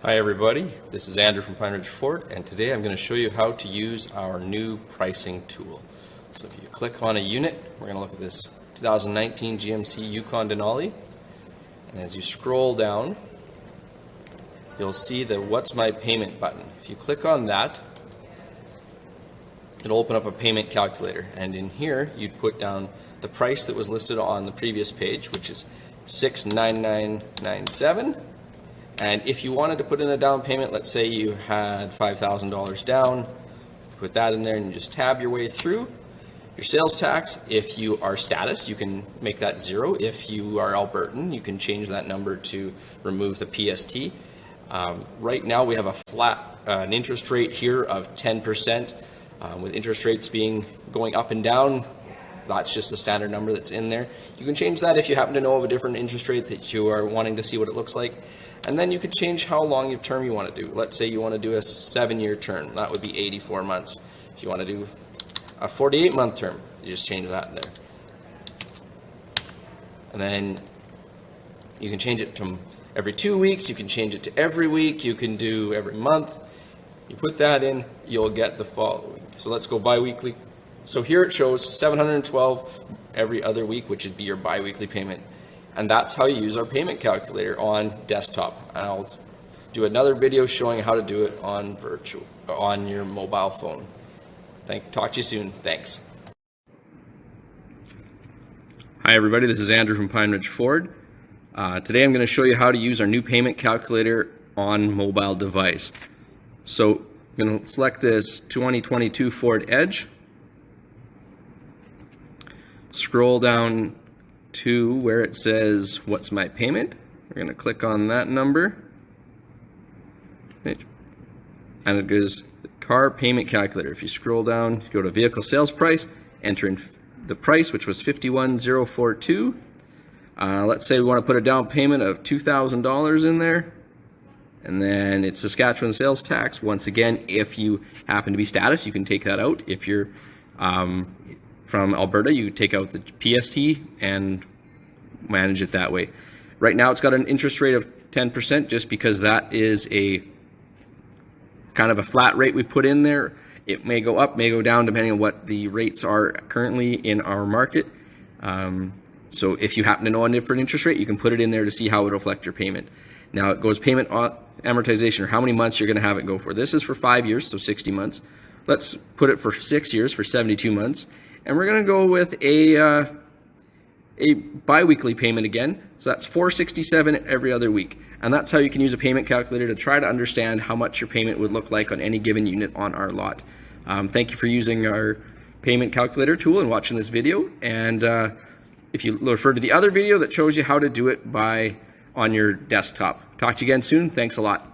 Hi everybody, this is Andrew from PineRidge Ford, and today I'm going to show you how to use our new pricing tool. So if you click on a unit, we're going to look at this 2019 GMC Yukon Denali, and as you scroll down, you'll see the What's My Payment button. If you click on that, it'll open up a payment calculator, and in here you'd put down the price that was listed on the previous page, which is $699.97. And if you wanted to put in a down payment, let's say you had $5,000 down, put that in there and you just tab your way through. Your sales tax, if you are status, you can make that 0. If you are Albertan, you can change that number to remove the PST. Right now we have a flat an interest rate here of 10%, with interest rates going up and down. That's just the standard number that's in there. You can change that if you happen to know of a different interest rate that you are wanting to see what it looks like. And then you could change how long of term you want to do. Let's say you want to do a 7-year term. That would be 84 months. If you want to do a 48-month term, you just change that in there. And then you can change it to every 2 weeks. You can change it to every week. You can do every month. You put that in, you'll get the following. So let's go bi-weekly. So here it shows $712 every other week, which would be your bi-weekly payment. And that's how you use our payment calculator on desktop. And I'll do another video showing how to do it on your mobile phone. Talk to you soon. Thanks. Hi everybody, this is Andrew from PineRidge Ford. Today I'm going to show you how to use our new payment calculator on mobile device. So I'm going to select this 2022 Ford Edge. Scroll down to where it says What's My Payment. We're going to click on that number. And it goes the car payment calculator. If you scroll down, go to vehicle sales price, enter in the price, which was $51,042. Let's say we want to put a down payment of $2,000 in there. And then it's Saskatchewan sales tax. Once again, if you happen to be status, you can take that out. If you're from Alberta, you take out the PST and manage it that way. Right now it's got an interest rate of 10% just because that is a kind of a flat rate we put in there. It may go up, may go down depending on what the rates are currently in our market. So if you happen to know a different interest rate, you can put it in there to see how it will affect your payment. Now it goes payment amortization, or how many months you're going to have it go for. This is for 5 years, so 60 months. Let's put it for 6 years, for 72 months. And we're going to go with a bi-weekly payment again. So that's $467 every other week. And that's how you can use a payment calculator to try to understand how much your payment would look like on any given unit on our lot. Thank you for using our payment calculator tool and watching this video. And if you refer to the other video that shows you how to do it on your desktop. Talk to you again soon. Thanks a lot.